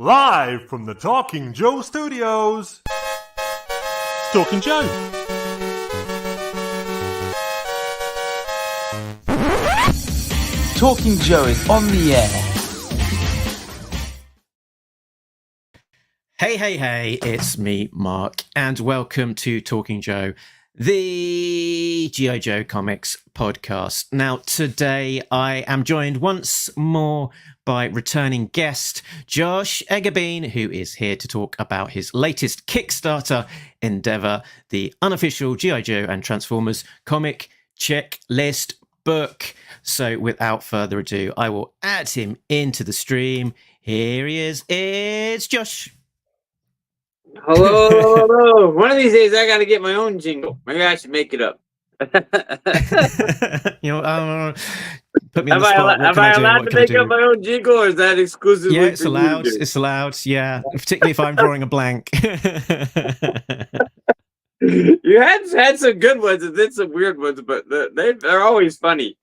Live from the Talking Joe studios. It's Talking Joe. Talking Joe is on the air. Hey, it's me, Mark, and welcome to Talking Joe, the G.I. Joe Comics podcast. Now, today I am joined once more by returning guest Josh Eggebeen, who is here to talk about his latest Kickstarter endeavor, the Unofficial G.I. Joe and Transformers comic checklist book. So without further ado, I will add him into the stream. Here he is. It's Josh. Hello. One of these days I got to get my own jingle. Maybe I should make it up. Put me on the spot. Am I allowed to make up my own jingle, or is that exclusively? Yeah, it's allowed. It's allowed. Yeah, particularly if I'm drawing a blank. You had some good ones and then some weird ones, but they're always funny.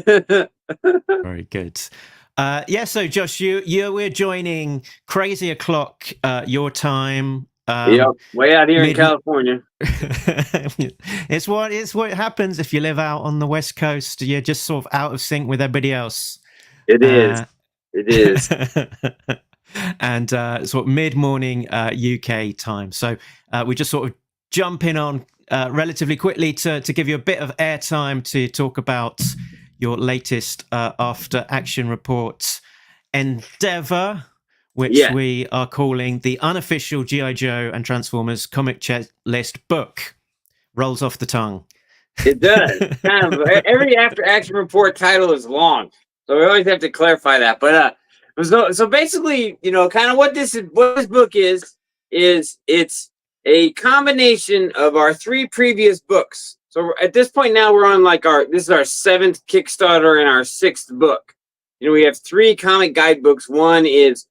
Very good. So Josh, we're joining crazy o'clock your time. Way out here in California. It's what happens if you live out on the West Coast. You're just sort of out of sync with everybody else. It is. And sort of mid-morning UK time. So we just sort of jump in on relatively quickly to give you a bit of airtime to talk about your latest after action report endeavor, which we are calling the Unofficial G.I. Joe and Transformers comic checklist book. Rolls off the tongue. It does. Kind of, every after action report title is long, so we always have to clarify that. But so basically, kind of what this book is it's a combination of our three previous books. So at this point now we're on this is our seventh Kickstarter and our sixth book. We have three comic guidebooks. One is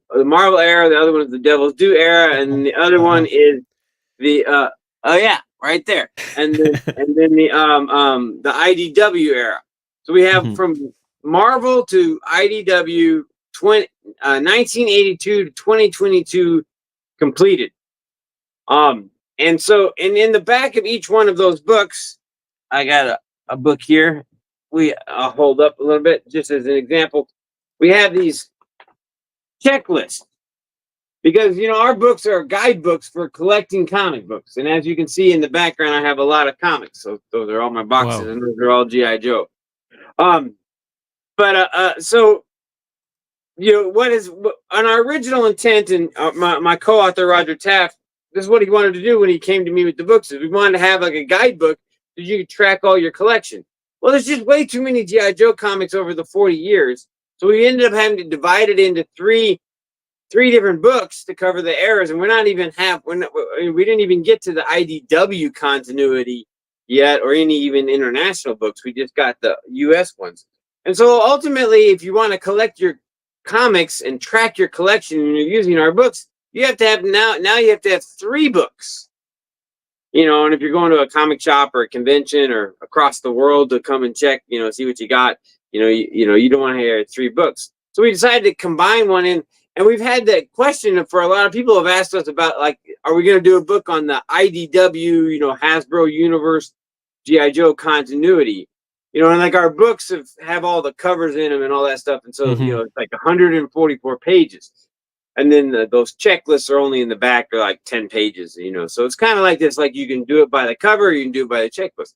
the Marvel era, the other one is the Devil's Due era, and the other one is the right there. And then the IDW era. So we have from Marvel to IDW 1982 to 2022 completed. And in the back of each one of those books, I got a book here. I'll hold up a little bit just as an example. We have these checklists because, our books are guidebooks for collecting comic books. And as you can see in the background, I have a lot of comics. So those are all my boxes. Wow. And those are all G.I. Joe. What is on our original intent, and my co-author, Roger Taft, this is what he wanted to do when he came to me with the books. Is we wanted to have like a guidebook that you could track all your collection. Well, there's just way too many G.I. Joe comics over the 40 years. So we ended up having to divide it into three different books to cover the eras. And we didn't even get to the IDW continuity yet, or any even international books. We just got the US ones. And so ultimately, if you want to collect your comics and track your collection and you're using our books, you have to have now you have to have three books. And if you're going to a comic shop or a convention or across the world to come and check, see what you got, you don't want to have three books. So we decided to combine one in, and we've had that question for a lot of people have asked us about, are we going to do a book on the IDW, Hasbro Universe, G.I. Joe continuity? And our books have all the covers in them and all that stuff. And so, it's like 144 pages. And then those checklists are only in the back. They're like 10 pages, So it's kind of like this, like you can do it by the cover, or you can do it by the checklist.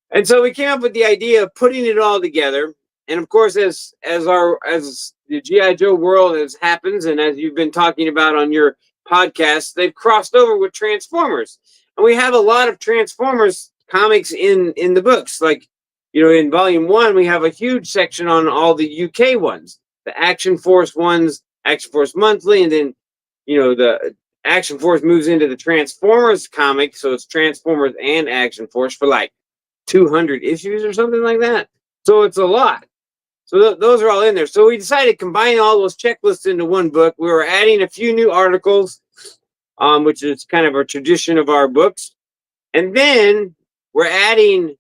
And so we came up with the idea of putting it all together. And of course, as the G.I. Joe world happens, and as you've been talking about on your podcast, they've crossed over with Transformers. And we have a lot of Transformers comics in the books. In volume 1, we have a huge section on all the UK ones, the Action Force ones, Action Force Monthly, and then, the Action Force moves into the Transformers comic, so it's Transformers and Action Force for 200 issues or something like that. So it's a lot. So those are all in there. So we decided to combine all those checklists into one book. We were adding a few new articles, which is kind of a tradition of our books. And then we're adding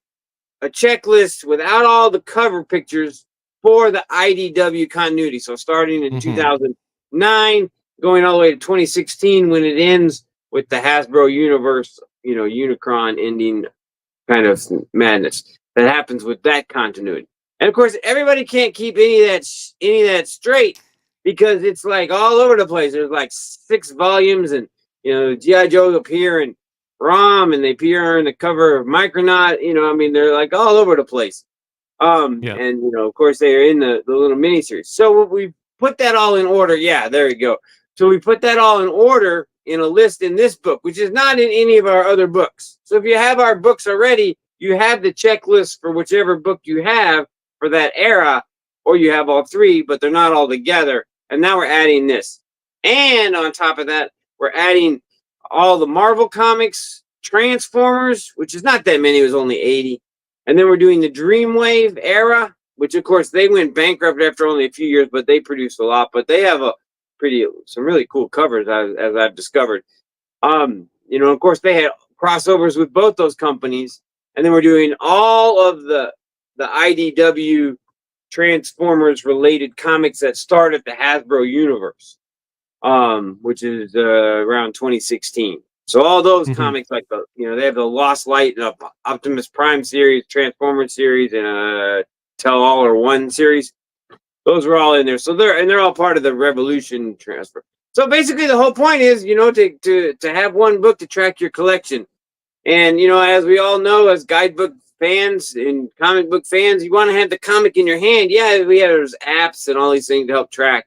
a checklist without all the cover pictures for the IDW continuity. So starting in 2009 going all the way to 2016 when it ends with the Hasbro universe, Unicron ending kind of madness that happens with that continuity. And of course, everybody can't keep any of that straight because it's like all over the place. There's like 6 volumes, and GI Joe appear in ROM, and they appear on the cover of Micronaut. They're like all over the place. And of course, they are in the little miniseries. So we put that all in order. Yeah, there you go. So we put that all in order in a list in this book, which is not in any of our other books. So if you have our books already, you have the checklist for whichever book you have for that era, or you have all 3, but they're not all together. And now we're adding this. And on top of that, we're adding all the Marvel comics, Transformers, which is not that many, it was only 80. And then we're doing the Dreamwave era, which of course they went bankrupt after only a few years, but they produced a lot. But they have some really cool covers as I've discovered. Of course they had crossovers with both those companies. And then we're doing all of the IDW Transformers related comics that start at the Hasbro universe, which is around 2016. So all those comics, like they have the Lost Light and Optimus Prime series, Transformers series, and a Tell All or One series. Those were all in there. So they're all part of the Revolution transfer. So basically, the whole point is, to have one book to track your collection. And as we all know, as guidebook fans and comic book fans, you want to have the comic in your hand. Yeah, there's apps and all these things to help track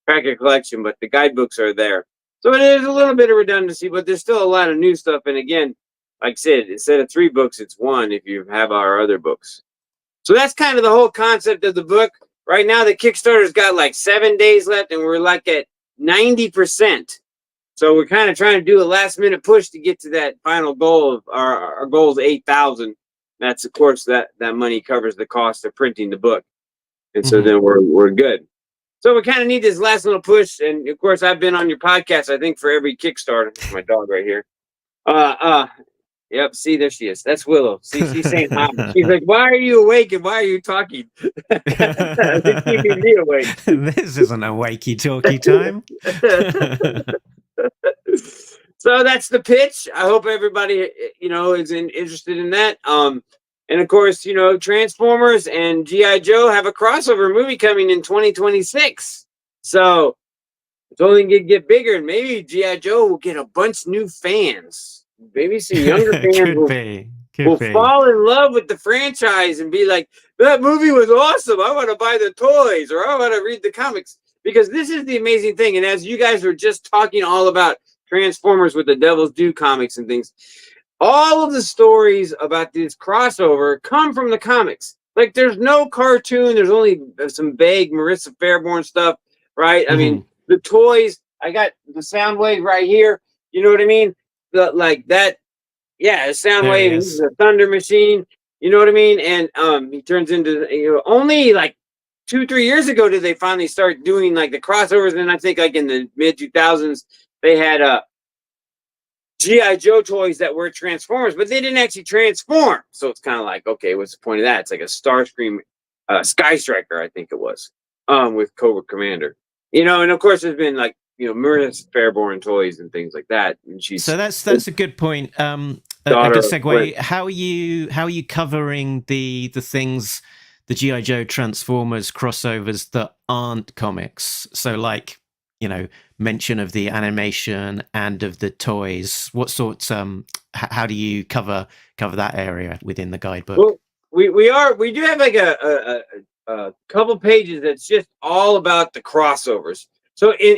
your collection, but the guidebooks are there. So it is a little bit of redundancy, but there's still a lot of new stuff. And again, like I said, instead of 3 books, it's 1 if you have our other books. So that's kind of the whole concept of the book. Right now, the Kickstarter's got like 7 days left, and we're like at 90%. So we're kind of trying to do a last-minute push to get to that final goal of our goal is 8,000. That's, of course, that money covers the cost of printing the book. And so then we're good. So we kind of need this last little push. And of course, I've been on your podcast, I think, for every Kickstarter. My dog right here. Yep. See, there she is. That's Willow. See, she's saying hi. She's like, "Why are you awake and why are you talking?" They're keeping me awake. This isn't a wakey talkie time. So that's the pitch. I hope everybody, is interested in that. And of course, Transformers and GI Joe have a crossover movie coming in 2026. So it's only going to get bigger, and maybe GI Joe will get a bunch of new fans. Maybe some younger fans will fall in love with the franchise and be like, "That movie was awesome. I want to buy the toys, or I want to read the comics." Because this is the amazing thing. And as you guys were just talking all about Transformers with the Devil's Due comics and things, all of the stories about this crossover come from the comics. Like, there's no cartoon. There's only some vague Marissa Fairborn stuff, right? I mean, the toys, I got the Soundwave right here. You know what I mean? The Soundwave is the Thunder Machine. You know what I mean? And he turns into, only like 2-3 years ago did they finally start doing like the crossovers. And I think like in the mid 2000s, they had GI Joe toys that were Transformers, but they didn't actually transform. So it's kind of like, okay, what's the point of that? It's like a Starscream, Sky Striker, I think it was, with Cobra Commander. And of course there's been like, Marissa Fairborn toys and things like that. And so that's a good point. A good segue. How are you covering the things, the GI Joe Transformers crossovers that aren't comics? So like, mention of the animation and of the toys. What sorts? How do you cover that area within the guidebook? Well, we do have like a couple pages that's just all about the crossovers. So in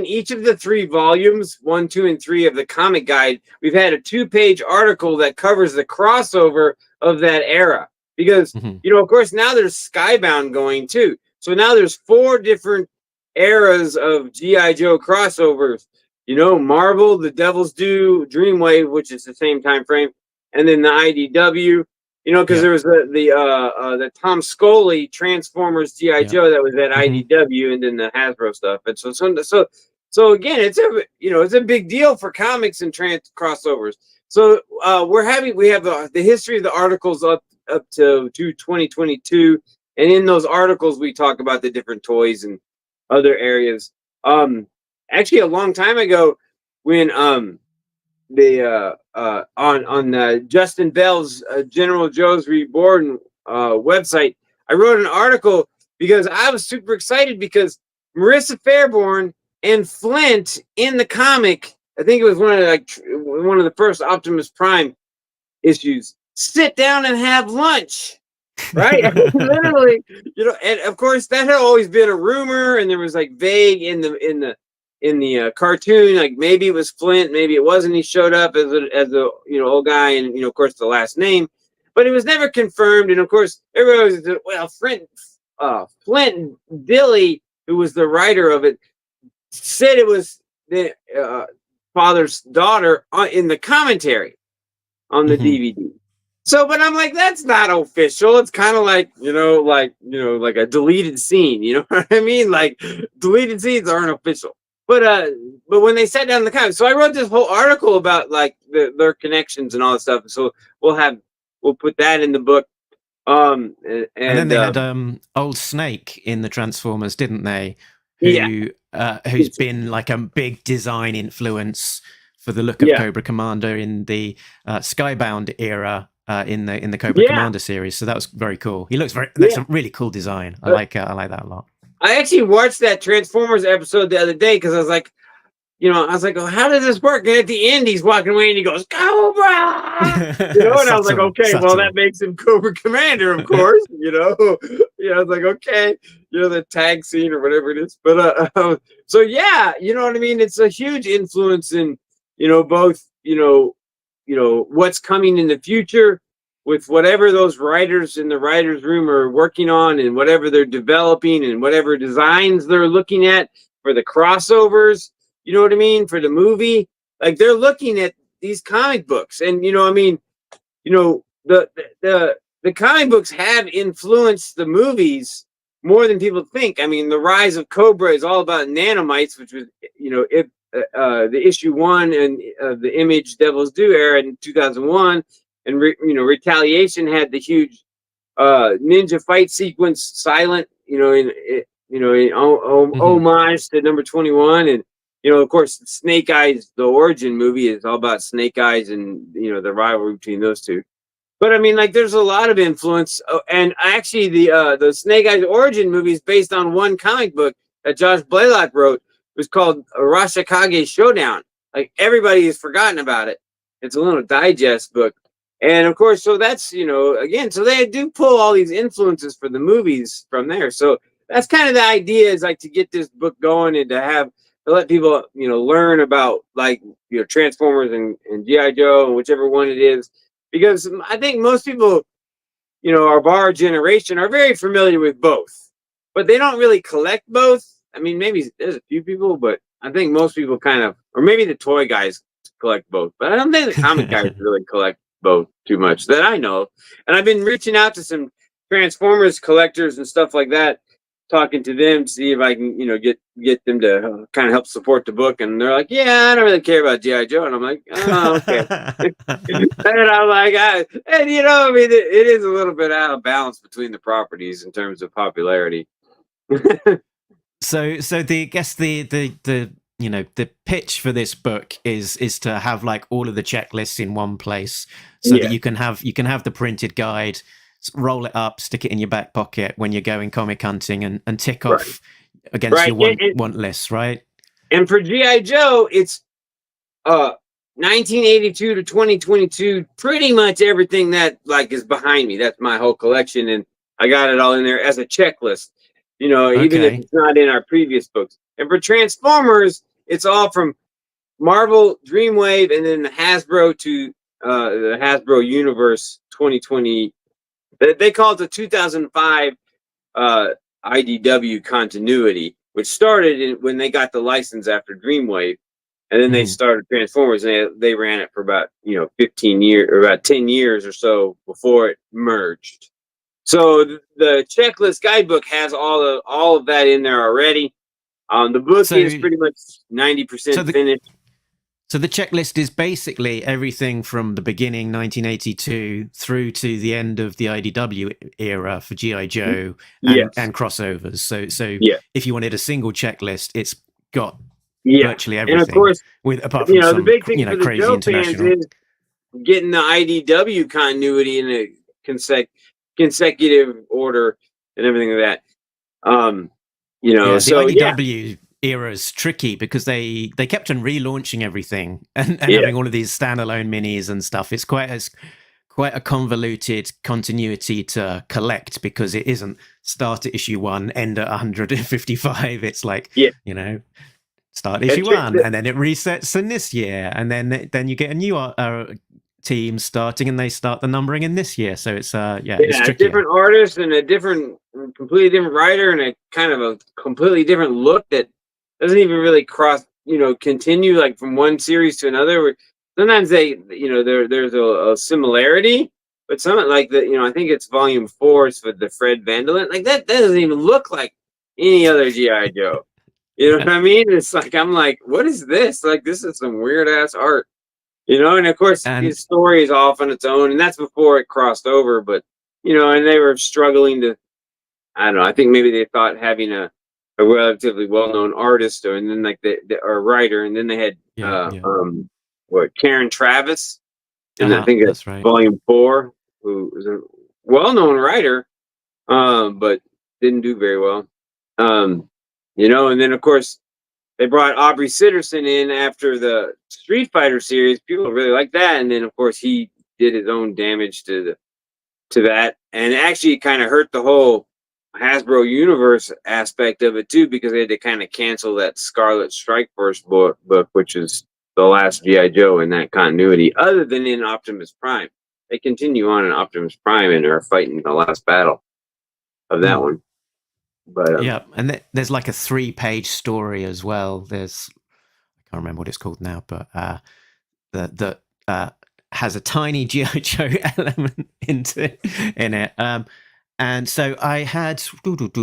each of the 3 volumes, 1, 2, and 3 of the comic guide, we've had a 2-page article that covers the crossover of that era. Because of course now there's Skybound going too. So now there's 4 different eras of GI Joe crossovers. Marvel, the Devil's Due, Dreamwave, which is the same time frame, and then the IDW. Because there was the Tom Scully Transformers GI Joe that was at IDW, and then the Hasbro stuff. And so again, it's a big deal for comics and crossovers. So we have the history of the articles up to 2022, and in those articles we talk about the different toys and other areas. actually a long time ago when the on Justin Bell's General Joe's Reborn website, I wrote an article because I was super excited because Marissa Fairborn and Flint in the comic, I think it was one of the first Optimus Prime issues, sit down and have lunch. Right? Literally, and of course that had always been a rumor, and there was like vague in the cartoon, like maybe it was Flint, maybe it wasn't. He showed up as a old guy, and of course the last name, but it was never confirmed. And of course everybody was, well, Flint Dilly, who was the writer of it, said it was the father's daughter in the commentary on the DVD. So, but I'm like, that's not official. It's kind of like, like a deleted scene. You know what I mean? Like, deleted scenes aren't official. But when they sat down in the comments, so I wrote this whole article about like their connections and all that stuff. So we'll put that in the book. And then they had Old Snake in the Transformers, didn't they? Who's been like a big design influence for the look of Cobra Commander in the Skybound era. In the Cobra Commander series, so that was very cool. He looks that's a really cool design. I like that a lot. I actually watched that Transformers episode the other day because I was like, oh, how does this work? And at the end, he's walking away and he goes, Cobra! And I was like, okay, well, that makes him Cobra Commander, of course. I was like, okay, the tag scene or whatever it is. But so yeah, you know what I mean? It's a huge influence in, both, what's coming in the future with whatever those writers in the writers' room are working on and whatever they're developing and whatever designs they're looking at for the crossovers, you know what I mean? For the movie, like they're looking at these comic books, and the comic books have influenced the movies more than people think. I mean, the rise of Cobra is all about nanomites, which was, the issue 1 and the Image Devil's Due era in 2001, and Retaliation had the huge ninja fight sequence, silent, homage to number 21, and of course Snake Eyes, the origin movie, is all about Snake Eyes and the rivalry between those two. But I mean, like, there's a lot of influence, and actually the Snake Eyes origin movie is based on one comic book that Josh Blaylock wrote. It was called Arashikage Showdown. Like, everybody has forgotten about it. It's a little digest book. And of course, so that's, again, so they do pull all these influences for the movies from there. So that's kind of the idea, is like to get this book going and to let people, learn about like, Transformers and G.I. Joe and whichever one it is. Because I think most people, of our generation are very familiar with both, but they don't really collect both. I mean, maybe there's a few people, but I think most people kind of, or maybe the toy guys collect both, but I don't think the comic guys really collect both too much that I know. And I've been reaching out to some Transformers collectors and stuff like that, talking to them to see if I can, get them to kind of help support the book. And they're like, yeah, I don't really care about G.I. Joe. And I'm like, oh, okay. And I'm like, I mean, it is a little bit out of balance between the properties in terms of popularity. So the pitch for this book is to have like all of the checklists in one place, so that you can have the printed guide, roll it up, stick it in your back pocket when you're going comic hunting, and tick off against your want list, right? And for G.I. Joe, it's 1982 to 2022, pretty much everything that like is behind me. That's my whole collection, and I got it all in there as a checklist. Even if it's not in our previous books. And for Transformers, it's all from Marvel, Dreamwave, and then the Hasbro to the Hasbro Universe 2020. They call it the 2005 IDW continuity, which started when they got the license after Dreamwave, and then they started Transformers, and they ran it for about 15 years or about 10 years or so before it merged. So the checklist guidebook has all of that in there already. The book is pretty much 90% finished. So the checklist is basically everything from the beginning, 1982, through to the end of the IDW era for G.I. Joe and crossovers. So if you wanted a single checklist, it's got Yeah, virtually and of everything, course, with apart from the some big thing for the crazy Joe fans international. is getting the IDW continuity in a consecutive order and everything like that. Yeah, the So yeah, IDW era is tricky because they kept on relaunching everything and yeah, having all of these standalone minis and stuff. It's quite a convoluted continuity to collect because it isn't start at issue 1, end at 155. It's like, yeah. start It issue tri- 1 and then it resets in this year, and then you get a new team starting and they start the numbering in this year. So it's it's Yeah, a trickier. different artist and a completely different writer and a kind of a completely different look that doesn't even really continue like from one series to another. Sometimes there's a similarity, but some like I think it's volume 4 is for the Fred Vanderlyn. Like that doesn't even look like any other GI Joe. You know what I mean? It's like I'm like, what is this? Like this is some weird ass art. And of course And his story is off on its own, and that's before it crossed over. But and they were struggling to. I don't know. I think maybe they thought having a relatively well-known artist, or and then like or writer, and then they had yeah. what Karen Travis, and I think that's That's right. volume 4, who was a well-known writer, but didn't do very well. And then of course they brought Aubrey Sitterson in after the Street Fighter series. People really like that, and then of course he did his own damage to that, and actually kind of hurt the whole Hasbro universe aspect of it too, because they had to kind of cancel that Scarlet Strike Force book, which is the last GI Joe in that continuity, other than in Optimus Prime. They continue on in Optimus Prime and are fighting the last battle of that one. But Yeah, and there's like a 3-page story as well. There's I can't remember what it's called now, but that has a tiny GI Joe element in it. And so I had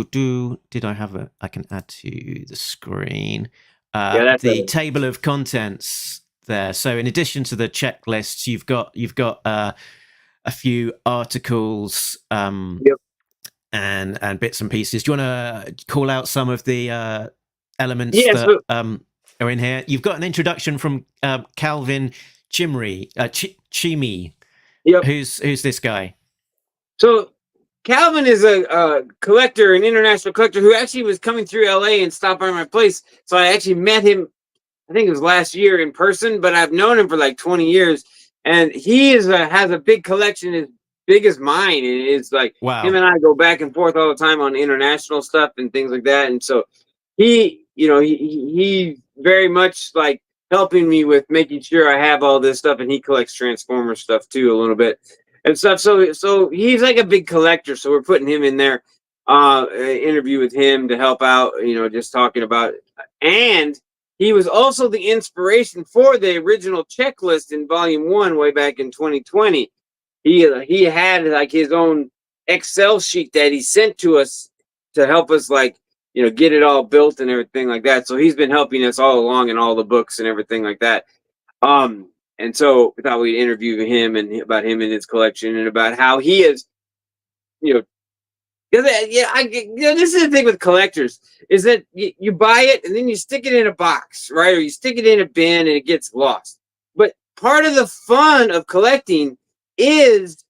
did I have I can add to the screen yeah, that's the table of contents there. So in addition to the checklists, you've got a few articles. Yep. And bits and pieces. Do you want to call out some of the elements that so are in here? You've got an introduction from Calvin Chimi. Yep. Who's this guy? So Calvin is a collector, an international collector who actually was coming through LA and stopped by my place. So I actually met him, I think it was last year in person, but I've known him for like 20 years. And he has a big collection as big as mine. And it's like him and I go back and forth all the time on international stuff and things like that. And so he very much like helping me with making sure I have all this stuff, and he collects Transformers stuff too a little bit and stuff. So he's like a big collector. So we're putting him in there, interview with him to help out, just talking about it. And he was also the inspiration for the original checklist in volume 1 way back in 2020. He had like his own Excel sheet that he sent to us to help us like, get it all built and everything like that. So he's been helping us all along in all the books and everything like that. And so we thought we'd interview him and about him and his collection and about how he is, this is the thing with collectors is that you buy it and then you stick it in a box, right? Or you stick it in a bin and it gets lost. But part of the fun of collecting is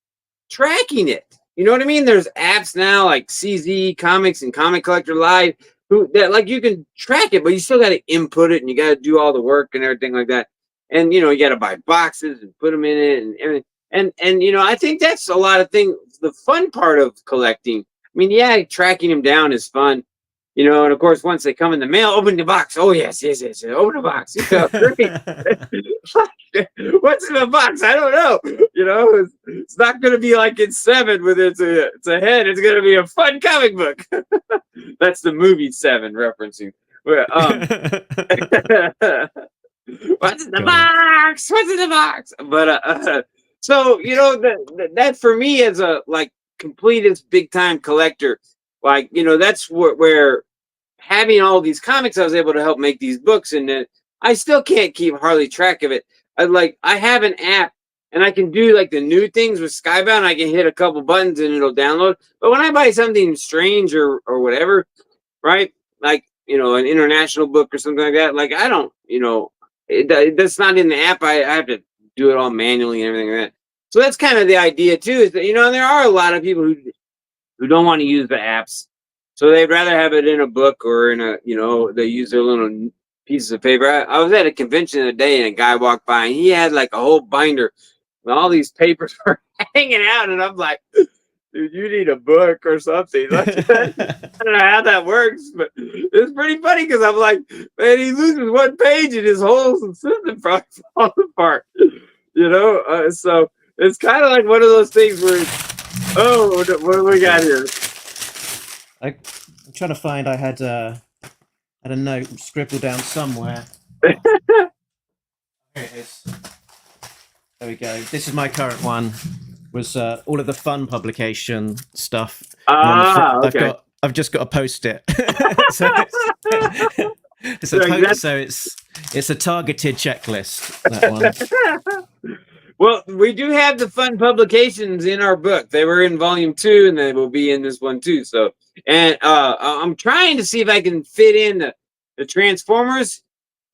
tracking it. You know what I mean? There's apps now like CZ Comics and Comic Collector Live that like you can track it, but you still got to input it and you got to do all the work and everything like that. And you got to buy boxes and put them in it and everything. And I think that's a lot of things. The fun part of collecting. I mean, yeah, tracking them down is fun. And of course, once they come in the mail, open the box. Oh, yes. Open the box. Great. What's in the box? I don't know. It's not going to be like in 7 with it's a head. It's going to be a fun comic book. That's the movie 7 referencing. What's in the box? What's in the box? But so that for me as a like completist big time collector, like that's where having all these comics, I was able to help make these books, and I still can't keep hardly track of it. I have an app and I can do like the new things with Skybound. I can hit a couple buttons and it'll download. But when I buy something strange or whatever, right? Like an international book or something like that, like I don't, that's not in the app. I have to do it all manually and everything like that. So that's kind of the idea too, is that, there are a lot of people who don't want to use the apps. So they'd rather have it in a book or in they use their little pieces of paper. I was at a convention the other day and a guy walked by and he had like a whole binder and all these papers were hanging out. And I'm like, dude, you need a book or something. I don't know how that works, but it's pretty funny because I'm like, man, he loses one page and his whole system probably falls apart. So it's kind of like one of those things where, what do we got here? I'm trying to find. I had a note scribbled down somewhere. Here it is. There we go. This is my current one. Was all of the fun publication stuff. Okay. I've just got to post it. So it's a targeted checklist. That one. Well, we do have the fun publications in our book. They were in volume 2, and they will be in this one too. So, and I'm trying to see if I can fit in the Transformers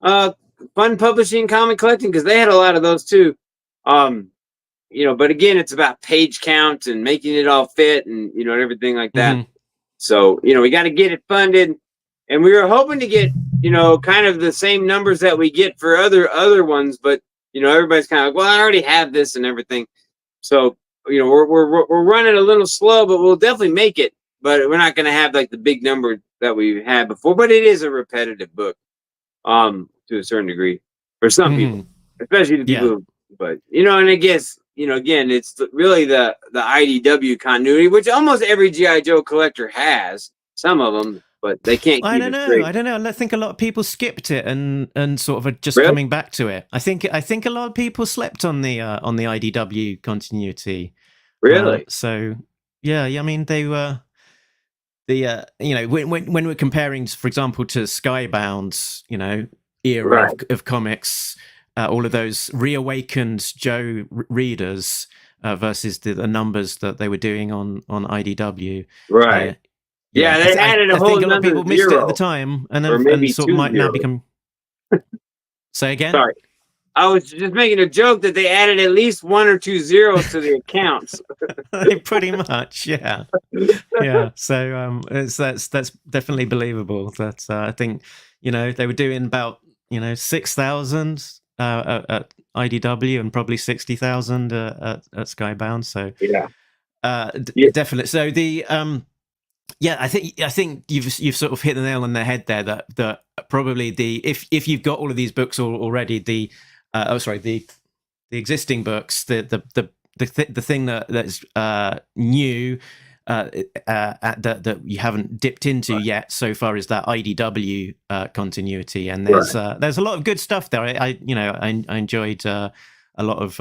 fun publishing, comic collecting, because they had a lot of those too. But again, it's about page count and making it all fit and, and everything like that. Mm-hmm. So, we got to get it funded, and we were hoping to get, kind of the same numbers that we get for other ones, but, everybody's kind of like, well, I already have this and everything. So, we're running a little slow, but we'll definitely make it, but we're not going to have like the big number that we had before, but it is a repetitive book, to a certain degree for some people, especially the people who, but, and I guess, again, it's really the IDW continuity, which almost every G.I. Joe collector has. Some of them, but they can't. I don't know. I think a lot of people skipped it and sort of are just coming back to it. I think a lot of people slept on the IDW continuity. Really? So yeah. I mean, they were when we're comparing, for example, to Skybound's era of comics. All of those reawakened Joe readers versus the numbers that they were doing on IDW. Right. They added a whole. I think a lot of people missed it at the time, and sort of might now become. Say again. Sorry, I was just making a joke that they added at least 1 or 2 zeros to the accounts. Pretty much, yeah. So that's definitely believable. That I think they were doing about 6,000. At IDW and probably 60,000 at Skybound. So definitely. So the I think you've sort of hit the nail on the head there. That probably if you've got all of these books already, the existing books, the thing that's new. That you haven't dipped into yet so far is that IDW continuity, and there's a lot of good stuff there. I enjoyed a lot of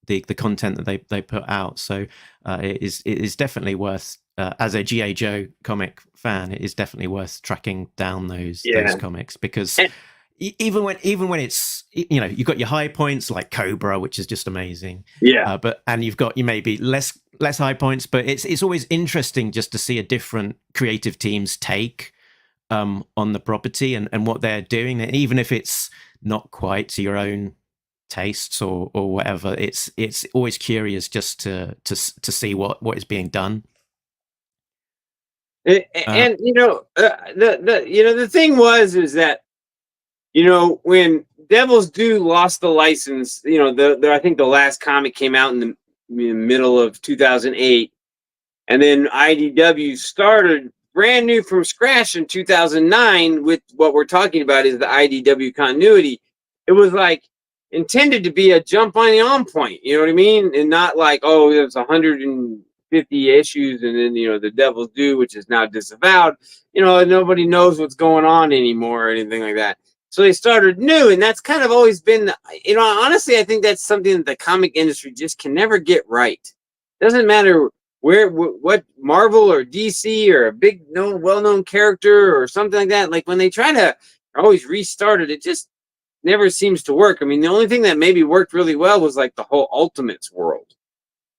the content that they put out. So it is definitely worth as a G.I. Joe comic fan. It is definitely worth tracking down those comics because. Even when it's you've got your high points like Cobra, which is just amazing, and you've got maybe less high points, but it's always interesting just to see a different creative team's take on the property and what they're doing, and even if it's not quite to your own tastes or whatever, it's always curious just to see what is being done. And the thing is that. When Devil's Due lost the license, I think the last comic came out in the middle of 2008, and then IDW started brand new from scratch in 2009 with what we're talking about is the IDW continuity. It was like intended to be a jump on point, you know what I mean? And not like, oh, there's 150 issues and then, the Devil's Due, which is now disavowed, nobody knows what's going on anymore or anything like that. So they started new, and that's kind of always been, honestly, I think that's something that the comic industry just can never get right. Doesn't matter what Marvel or DC or a big well-known character or something like that. Like when they try to always restart it, it just never seems to work. I mean, the only thing that maybe worked really well was like the whole Ultimates world.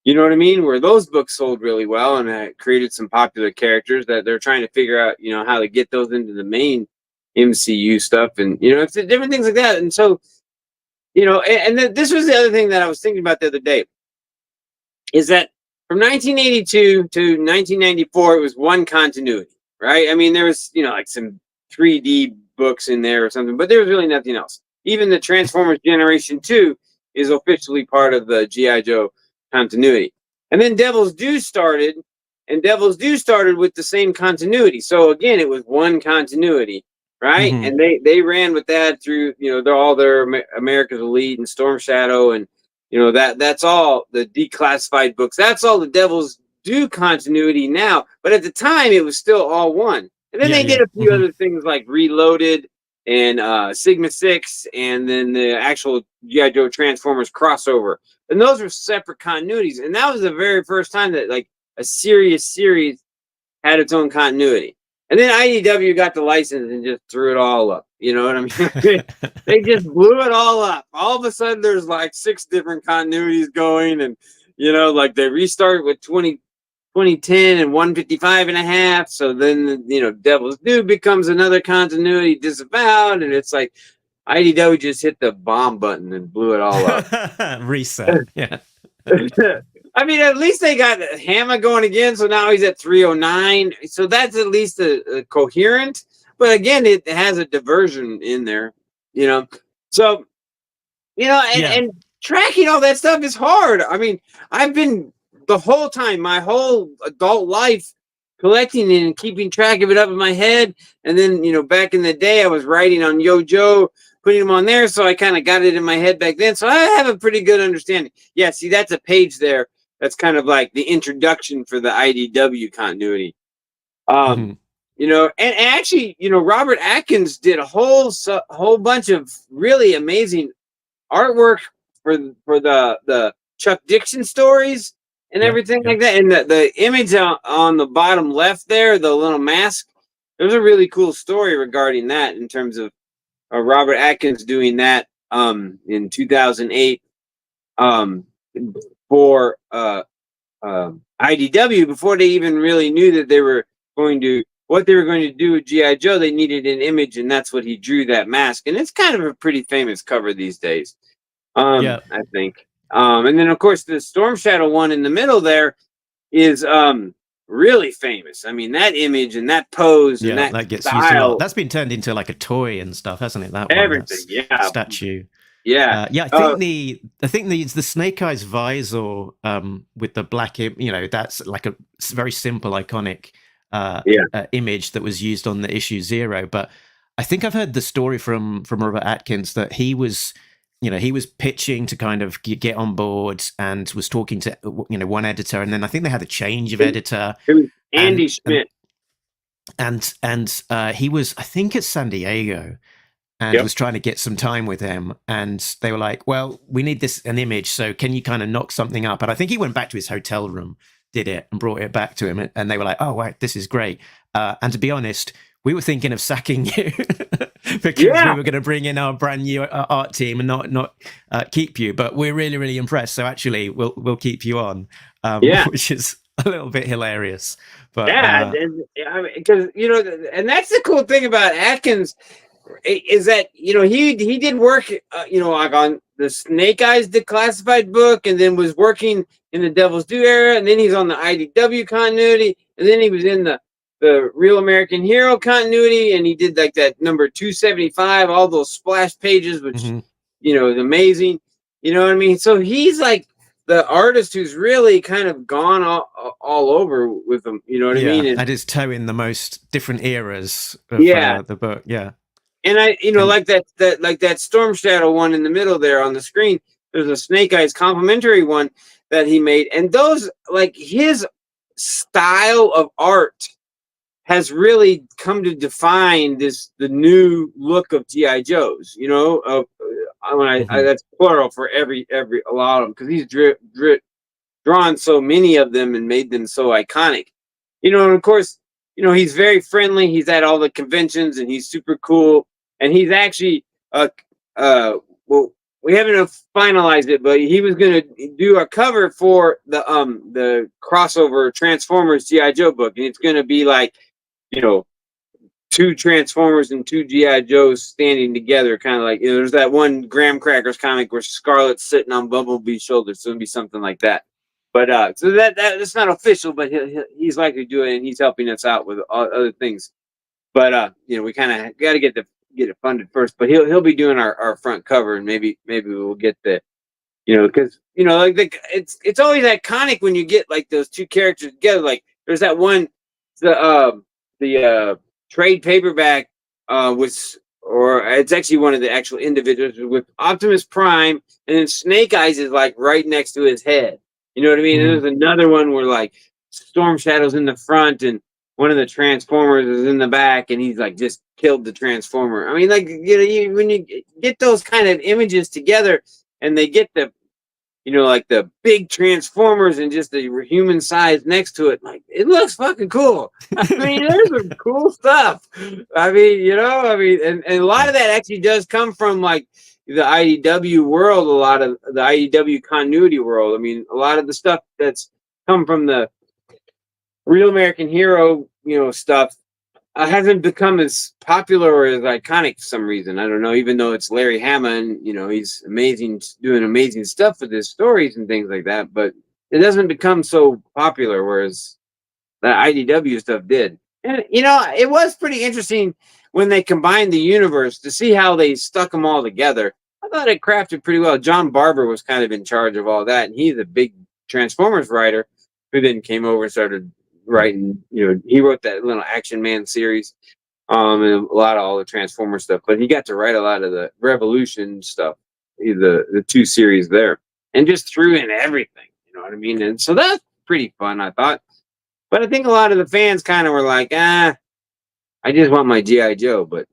You know what I mean? Where those books sold really well and created some popular characters that they're trying to figure out, how to get those into the main MCU stuff, and it's different things like that. And so, this was the other thing that I was thinking about the other day, is that from 1982 to 1994, it was one continuity, right? I mean, there was like some 3D books in there or something, but there was really nothing else. Even the Transformers Generation 2 is officially part of the G.I. Joe continuity. And then Devil's Due started, and Devil's Due started with the same continuity. So again, it was one continuity, right? Mhm. And they ran with that through, they're all their America's Elite and Storm Shadow, and that's all the declassified books. That's all the Devil's Due continuity now. But at the time, it was still all one. And then they did a few other things like Reloaded and Sigma 6, and then the actual G.I. Joe Transformers crossover. And those were separate continuities. And that was the very first time that like a serious series had its own continuity. And then IDW got the license and just threw it all up. You know what I mean? They just blew it all up. All of a sudden, there's like 6 different continuities going. And, like they restart with 2010 and 155 and a half. So then, Devil's Due becomes another continuity disavowed. And it's like IDW just hit the bomb button and blew it all up. Reset. Yeah. I mean, at least they got Hammer going again. So now he's at 309. So that's at least a coherent. But again, it has a diversion in there, So, and tracking all that stuff is hard. I mean, I've been the whole time, my whole adult life, collecting it and keeping track of it up in my head. And then, back in the day, I was writing on Yo Joe, putting them on there. So I kind of got it in my head back then. So I have a pretty good understanding. Yeah, see, that's a page there. That's kind of like the introduction for the IDW continuity. And actually, Robert Atkins did a whole bunch of really amazing artwork for the Chuck Dixon stories and everything like that. And the image on the bottom left there, the little mask, there's a really cool story regarding that in terms of Robert Atkins doing that in 2008 for IDW, before they even really knew that they were going to what they were going to do with G.I. Joe. They needed an image, and that's what he drew, that mask. And it's kind of a pretty famous cover these days, I think. And then, of course, the Storm Shadow one in the middle there is really famous. I mean, that image and that pose and that gets style, used a lot. That's been turned into like a toy and stuff, hasn't it? That everything, one, statue. Yeah, I think the Snake Eyes visor with the black, that's like a very simple, iconic image that was used on the issue 0. But I think I've heard the story from Robert Atkins that he was pitching to kind of get on board and was talking to one editor, and then I think they had a change of editor. It was Andy Schmidt, and he was, I think, at San Diego. And was trying to get some time with him, and they were like, "Well, we need an image, so can you kind of knock something up?" And I think he went back to his hotel room, did it, and brought it back to him, and they were like, "Oh, wow, this is great." And to be honest, we were thinking of sacking you because we were going to bring in our brand new art team and not keep you, but we're really, really impressed. So actually, we'll keep you on, which is a little bit hilarious. But because and that's the cool thing about Atkins. Is that he did work like on the Snake Eyes declassified book, and then was working in the Devil's Due era, and then he's on the IDW continuity, and then he was in the Real American Hero continuity, and he did like that number 275, all those splash pages, which is amazing. You know what I mean? So he's like the artist who's really kind of gone all over with them. You know what I mean? And had his toe in the most different eras of the book. Yeah. And I, like that Storm Shadow one in the middle there on the screen, there's a Snake Eyes complimentary one that he made. And those, like, his style of art has really come to define the new look of G.I. Joes, that's plural for a lot of them, because he's drawn so many of them and made them so iconic, and of course, he's very friendly. He's at all the conventions, and he's super cool. And he's actually, well, we haven't finalized it, but he was going to do a cover for the crossover Transformers G.I. Joe book, and it's going to be like, 2 two Transformers and two GI Joes standing together, kind of like, you know, there's that one Graham Crackers comic where Scarlet's sitting on Bumblebee's shoulder, so it'd be something like that. But so that's not official, but he's likely to do it, and he's helping us out with other things. But you know, we kind of got to get it funded first. But he'll be doing our front cover, and maybe we'll get the, you know, because, you know, like it's always iconic when you get like those two characters together. Like there's that one, the trade paperback was, or it's actually one of the actual individuals with Optimus Prime, and then Snake Eyes is like right next to his head. You know what I mean? And there's another one where like Storm Shadow's in the front and one of the Transformers is in the back, and he's like just killed the Transformer. I mean, like, you know, when you get those kind of images together, and they get the, you know, like the big Transformers and just the human size next to it, like it looks fucking cool. I mean, there's some cool stuff. I mean, you know, and a lot of that actually does come from like the IDW world, a lot of the IDW continuity world. I mean, a lot of the stuff that's come from the Real American Hero, you know, stuff hasn't become as popular or as iconic for some reason. I don't know, even though it's Larry Hama and, you know, he's amazing, doing amazing stuff with his stories and things like that, but it doesn't become so popular, whereas the IDW stuff did. And, you know, it was pretty interesting when they combined the universe to see how they stuck them all together. I thought it crafted pretty well. John Barber was kind of in charge of all that, and he's a big Transformers writer who then came over and started writing, you know, he wrote that little Action Man series, and a lot of all the Transformer stuff, but he got to write a lot of the Revolution stuff, the two series there, and just threw in everything, you know what I mean? And so that's pretty fun, I thought. But I think a lot of the fans kind of were like, I just want my G.I. Joe, but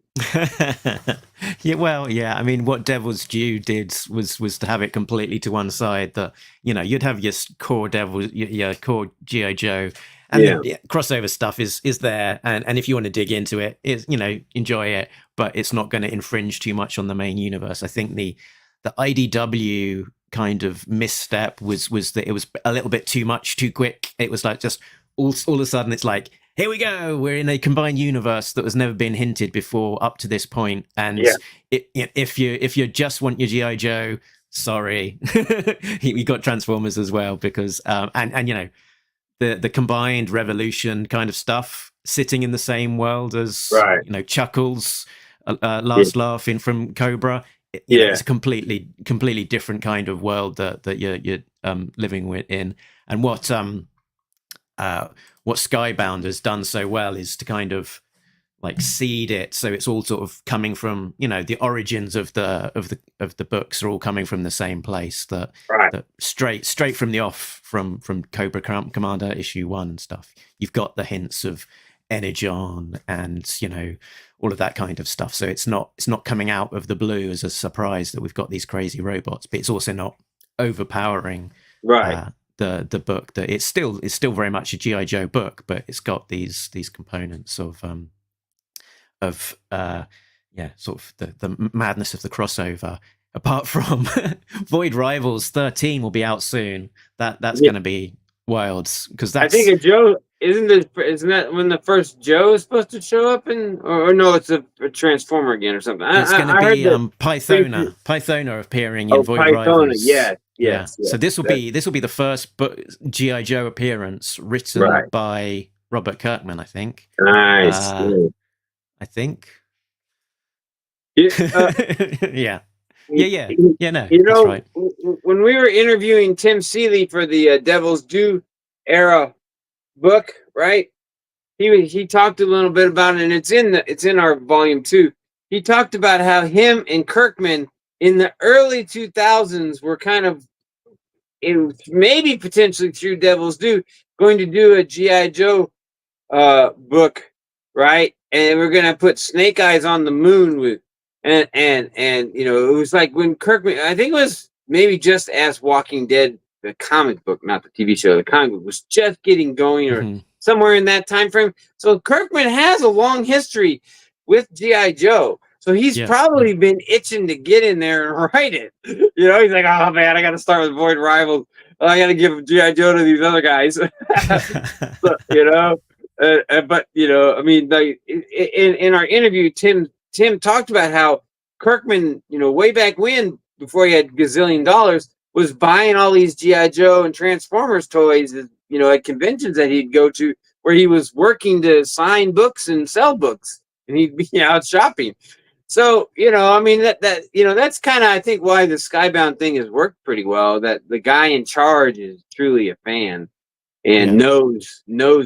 yeah, well, yeah. I mean, what Devil's Due did was to have it completely to one side. That, you know, you'd have your core your core GI Joe, and then crossover stuff is there. And if you want to dig into it, is, you know, enjoy it, but it's not going to infringe too much on the main universe. I think the IDW kind of misstep was that it was a little bit too much, too quick. It was like just all of a sudden, it's like, here we go, we're in a combined universe that has never been hinted before up to this point. And if you just want your GI Joe, sorry, you got Transformers as well, because and you know, the combined Revolution kind of stuff sitting in the same world as, you know, Chuckles, Last Laugh in from Cobra. It's a completely different kind of world that you're living within. And what Skybound has done so well is to kind of like seed it, so it's all sort of coming from, you know, the origins of the books are all coming from the same place. That straight from the off, from Cobra Commander issue 1 and stuff. You've got the hints of Energon and, you know, all of that kind of stuff. So it's not coming out of the blue as a surprise that we've got these crazy robots, but it's also not overpowering. The book, that it's still very much a GI Joe book, but it's got these components of sort of the madness of the crossover. Apart from Void Rivals 13 will be out soon. That's going to be wild, because that's, I think a Joe isn't that when the first Joe is supposed to show up, or no, it's a Transformer again or something. It's going to be Pythona appearing in Void Rivals. Yes. So this will be the first GI Joe appearance written by Robert Kirkman, I think. Nice. I think. Yeah. No, you know, that's right. When we were interviewing Tim Seeley for the Devil's Due era book, right? He talked a little bit about it, and it's in our volume 2. He talked about how him and Kirkman in the early 2000s were kind of, maybe potentially through Devil's Due, going to do a G.I. Joe book, right? And we're going to put Snake Eyes on the moon with, and you know, it was like when Kirkman, I think it was maybe just as Walking Dead, the comic book, not the TV show, the comic book was just getting going, or somewhere in that time frame. So Kirkman has a long history with G.I. Joe. So he's probably been itching to get in there and write it. You know, he's like, oh man, I got to start with Void Rivals. I got to give G.I. Joe to these other guys. So, you know, But I mean, like in our interview, Tim talked about how Kirkman, way back when, before he had gazillion dollars, was buying all these GI Joe and Transformers toys, at conventions that he'd go to, where he was working to sign books and sell books, and he'd be out shopping. So, I mean, that's kind of, I think, why the Skybound thing has worked pretty well, that the guy in charge is truly a fan and knows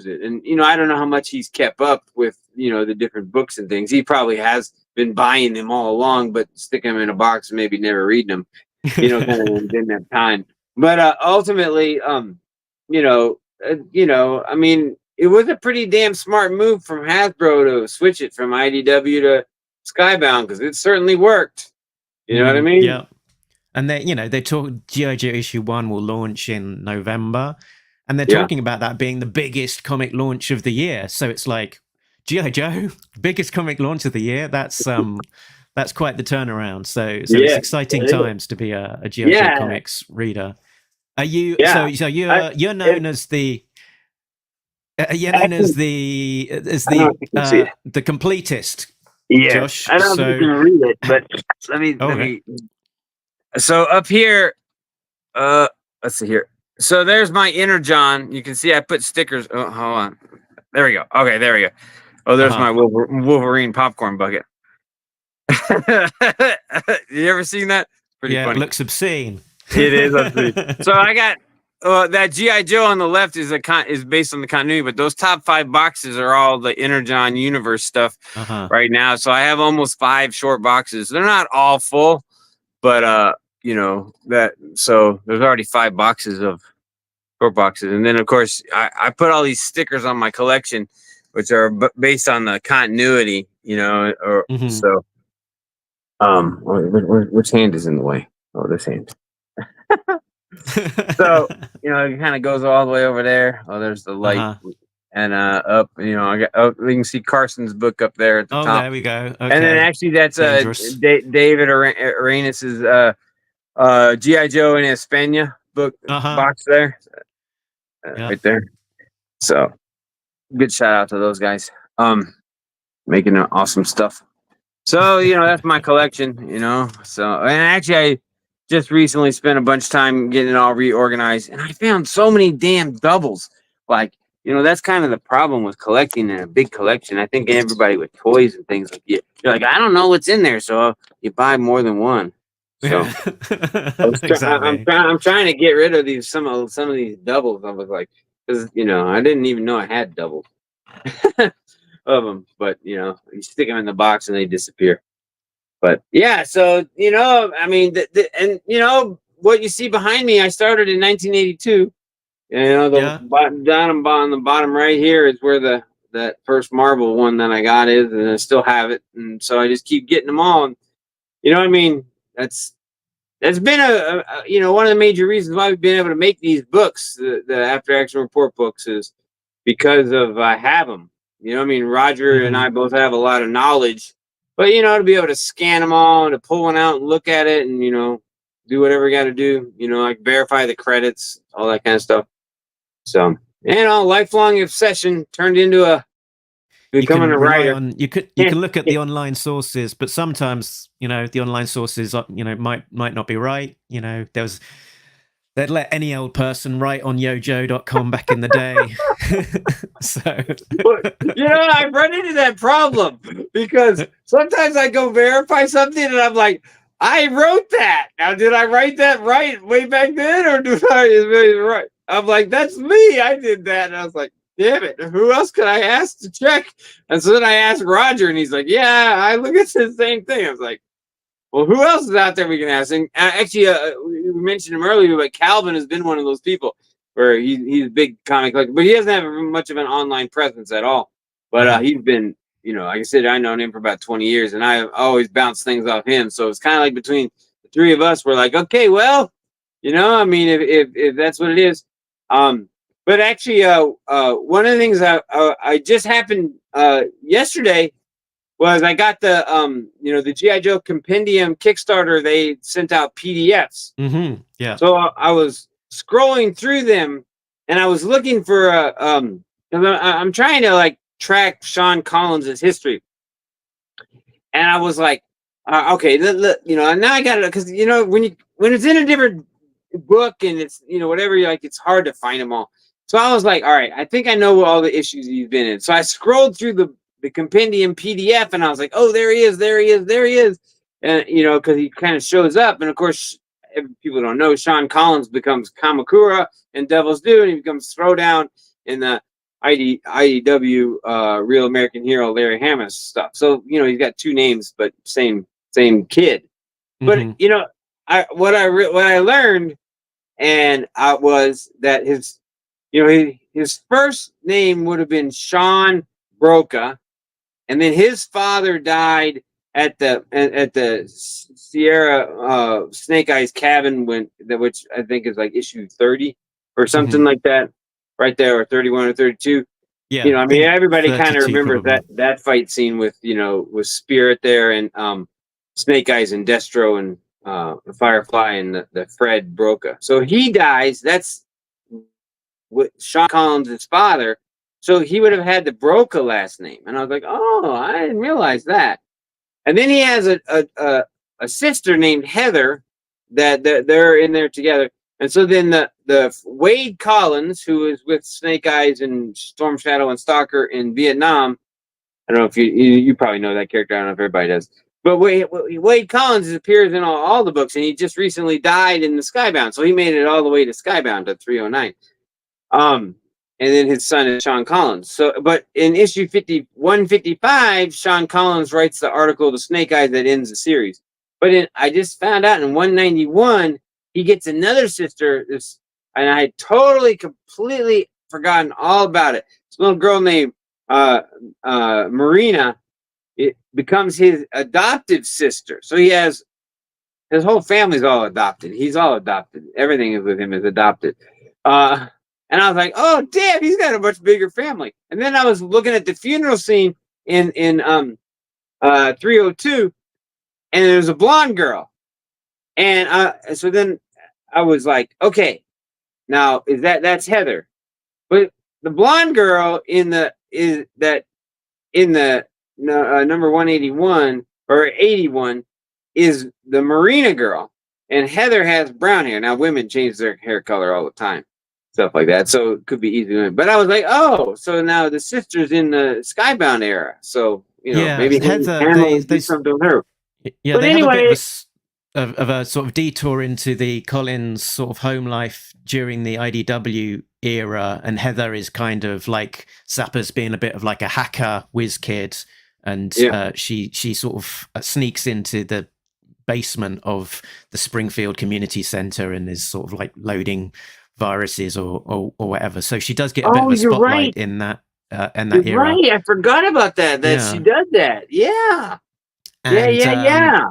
it. And, I don't know how much he's kept up with, the different books and things. He probably has been buying them all along, but sticking them in a box and maybe never reading them, kind of didn't have time. But ultimately, I mean, it was a pretty damn smart move from Hasbro to switch it from IDW to Skybound, because it certainly worked. You know what I mean? Yeah. And they talk G.I. Joe issue 1 will launch in November, and they're talking about that being the biggest comic launch of the year. So it's like, G.I. Joe, biggest comic launch of the year. That's quite the turnaround. So it's exciting times to be a G.I. Joe comics reader. Are you? So you're known as the. You're known as the completist. Yeah, Josh, I don't know if you can read it, but let me. So up here, let's see here. So there's my inner John. You can see I put stickers. Oh, hold on. There we go. Okay, there we go. Oh, there's my Wolverine popcorn bucket. You ever seen that? Pretty funny. It looks obscene. It is obscene. So I got that GI Joe on the left is based on the continuity, but those top 5 boxes are all the Inner John universe stuff right now. So I have almost 5 short boxes. They're not all full, but that. So there's already 5 boxes of short boxes, and then of course I put all these stickers on my collection, which are based on the continuity. So which hand is in the way? Oh, this hand. So it kind of goes all the way over there. Oh, there's the light, and up. I got. You can see Carson's book up there at the top. There we go. Okay. And then actually, that's David Arenas' GI Joe in España book box there, right there. So, good shout out to those guys, making awesome stuff. So that's my collection. So, and actually I just recently spent a bunch of time getting it all reorganized, and I found so many damn doubles. Like, that's kind of the problem with collecting in a big collection. I think everybody with toys and things like you're like, I don't know what's in there, so you buy more than one. So exactly. I'm trying to get rid of some of these doubles. I was like, because I didn't even know I had doubles of them, but you stick them in the box and they disappear. But yeah, so I mean, and what you see behind me, I started in 1982. Down on the bottom right here is where that first Marvel one that I got is, and I still have it, and so I just keep getting them all. And I mean, that's been a one of the major reasons why we've been able to make these books, the After Action Report books, is because of I have them. I mean, Roger and I both have a lot of knowledge. But, to be able to scan them all and to pull one out and look at it and, do whatever you got to do, like verify the credits, all that kind of stuff. So, lifelong obsession turned into becoming a writer. You can look at the online sources, but sometimes, the online sources, might not be right. They'd let any old person write on yojo.com back in the day. So, I've run into that problem because sometimes I go verify something and I'm like, I wrote that. Now, did I write that right way back then, or is it right? I'm like, that's me. I did that. And I was like, damn it. Who else could I ask to check? And so then I asked Roger, and he's like, yeah, I look at the same thing. I was like, well, who else is out there we can ask? And actually, we mentioned him earlier, but Calvin has been one of those people where he's a big comic collector, but he doesn't have much of an online presence at all. But he's been, like I said, I've known him for about 20 years, and I always bounce things off him. So it's kind of like between the three of us, we're like, okay, well, I mean, if that's what it is. But actually, one of the things I just happened yesterday was I got the G.I. Joe Compendium Kickstarter. They sent out PDFs. Yeah. So I was scrolling through them, and I was looking for I'm trying to like track Sean Collins' history, and I was like, okay, and now I got it because when it's in a different book and it's whatever, like it's hard to find them all. So I was like, all right, I think I know all the issues he's been in. So I scrolled through the compendium PDF, and I was like, oh, there he is, there he is, there he is, and because he kind of shows up, and of course, people don't know Sean Collins becomes Kamakura in Devil's Due, and he becomes Throwdown in the IDW Real American Hero Larry Hama stuff. So he's got two names, but same kid. But what I learned and was that his first name would have been Sean Broca, and then his father died at the Sierra Snake Eyes cabin which I think is like issue 30 or something like that, right there, or 31 or 32. Yeah, everybody kind of remembers probably. that fight scene with Spirit there and Snake Eyes and Destro and Firefly and the Fred Broca. So he dies. That's what Sean Collins' father. So he would have had the Broca last name. And I was like, oh, I didn't realize that. And then he has a sister named Heather that they're in there together. And so then the Wade Collins, who is with Snake Eyes and Storm Shadow and Stalker in Vietnam. I don't know if you probably know that character. I don't know if everybody does. But Wade Collins appears in all the books, and he just recently died in the Skybound. So he made it all the way to Skybound to 309. And then his son is Sean Collins. So, but in issue 155, Sean Collins writes the article, The Snake Eyes, that ends the series. But I just found out in 191, he gets another sister, and I had completely forgotten all about it. This little girl named Marina. It becomes his adoptive sister. So he has his whole family's all adopted. He's all adopted. Everything is with him is adopted. And I was like, oh damn, he's got a much bigger family. And then I was looking at the funeral scene in 302, and there's a blonde girl. And so then I was like, okay, now that's Heather. But the blonde girl in the number 181 or 81 is the Marina girl, and Heather has brown hair. Now women change their hair color all the time, stuff like that, so it could be easy. But I was like, oh, so now the sister's in the Skybound era, so maybe Heather, they something to her. Yeah, but they anyway, have a bit of a sort of detour into the Collins sort of home life during the IDW era, and Heather is kind of like Zappa's being a bit of like a hacker whiz kid, and she sort of sneaks into the basement of the Springfield Community Center and is sort of like loading viruses or whatever. So she does get a bit of a spotlight in that era. Right, I forgot about that. She does that. Yeah. Yeah.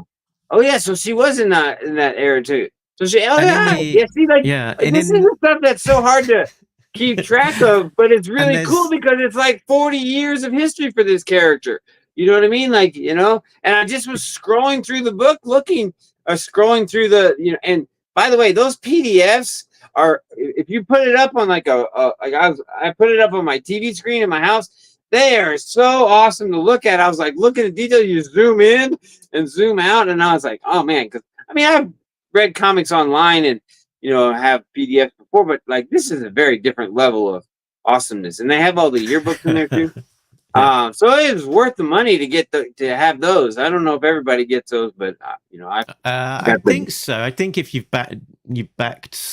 Oh yeah, so she was in that era too. So she, this is the stuff that's so hard to keep track of, but it's really cool because it's like 40 years of history for this character. You know what I mean? Like, and I just was scrolling through the book, scrolling through and by the way, those PDFs are, if you put it up on I put it up on my TV screen in my house. They are so awesome to look at. I was like, look at the detail. You zoom in and zoom out, and I was like, oh man, because I've read comics online and have PDFs before, but like this is a very different level of awesomeness, and they have all the yearbooks in there too. So it was worth the money to get to have those. I don't know if everybody gets those, but I think so. I think if you've backed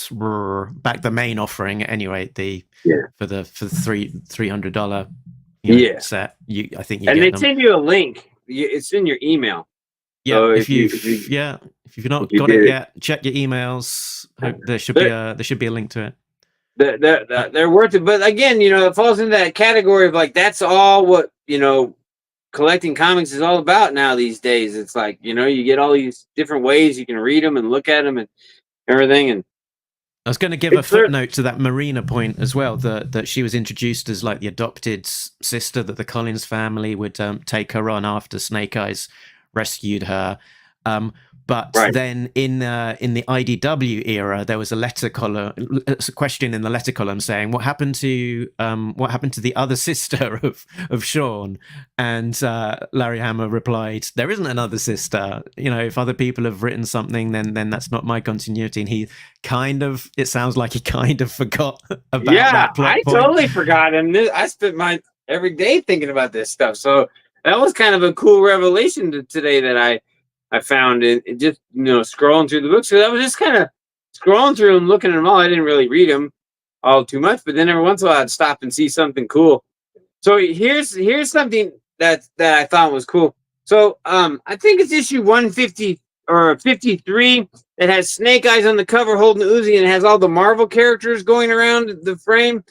the main offering anyway, for the $300 set, I think you and get they send you a link. It's in your email. Yeah, so if you've not got it yet, check your emails. There should be a link to it. They're worth it, but again, it falls into that category of like that's all what collecting comics is all about now these days. It's like you get all these different ways you can read them and look at them and everything. And I was going to give a footnote to that Marina point as well, that she was introduced as like the adopted sister that the Collins family would take her on after Snake Eyes rescued her. But Right. then in the IDW era, there was a question in the letter column saying, what happened to the other sister of Sean? And Larry Hama replied, there isn't another sister. If other people have written something, then that's not my continuity. And it sounds like he kind of forgot about that plot point. Totally forgot. And I spent my every day thinking about this stuff. So that was kind of a cool revelation today that I found it just, scrolling through the books. So I was just kind of scrolling through them, looking at them all. I didn't really read them all too much, but then every once in a while I'd stop and see something cool. So here's something that I thought was cool. So I think it's issue 150 or 53 that has Snake Eyes on the cover holding the Uzi, and it has all the Marvel characters going around the frame.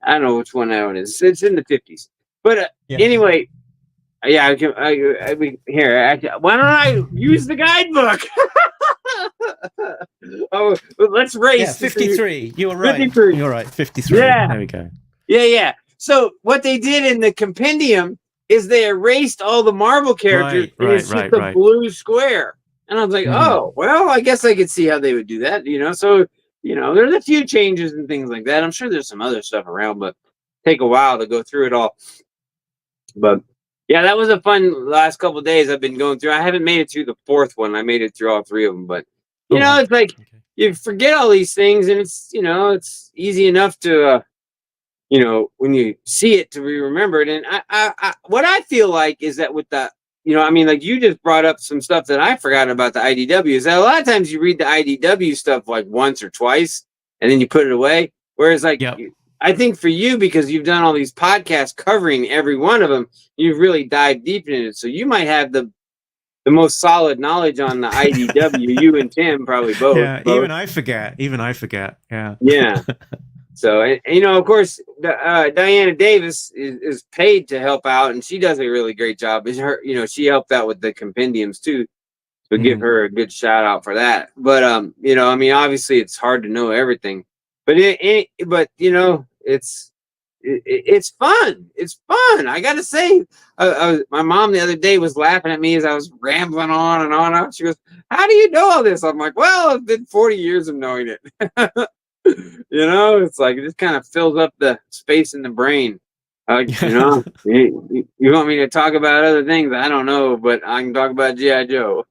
I don't know which one that one is. It's in the 50s. But anyway, yeah, here. Actually, why don't I use the guidebook? Oh, let's race. Yeah, 53. You were right. 53. You're right. 53. Yeah. There we go. Yeah. So what they did in the compendium is they erased all the Marvel characters, and it's just a blue square. And I was like, oh, well, I guess I could see how they would do that. So there's a few changes and things like that. I'm sure there's some other stuff around, but take a while to go through it all. But yeah, that was a fun last couple of days I've been going through. I haven't made it through the fourth one. I made it through all three of them, but it's like you forget all these things, and it's it's easy enough to when you see it to be remembered. And I what I feel like is that with the like you just brought up some stuff that I forgot about the IDW, is that a lot of times you read the IDW stuff like once or twice and then you put it away. Whereas I think for you, because you've done all these podcasts covering every one of them, you've really dived deep into it. So you might have the most solid knowledge on the IDW. You and Tim probably both. Yeah, even I forget. Yeah. Yeah. So, of course, Diana Davis is paid to help out, and she does a really great job. She helped out with the compendiums too. So give her a good shout out for that. But obviously it's hard to know everything. But it's fun. It's fun. I got to say, my mom the other day was laughing at me as I was rambling on and on. She goes, "How do you know all this?" I'm like, "Well, it's been 40 years of knowing it." It's like it just kind of fills up the space in the brain. You want me to talk about other things? I don't know, but I can talk about G.I. Joe.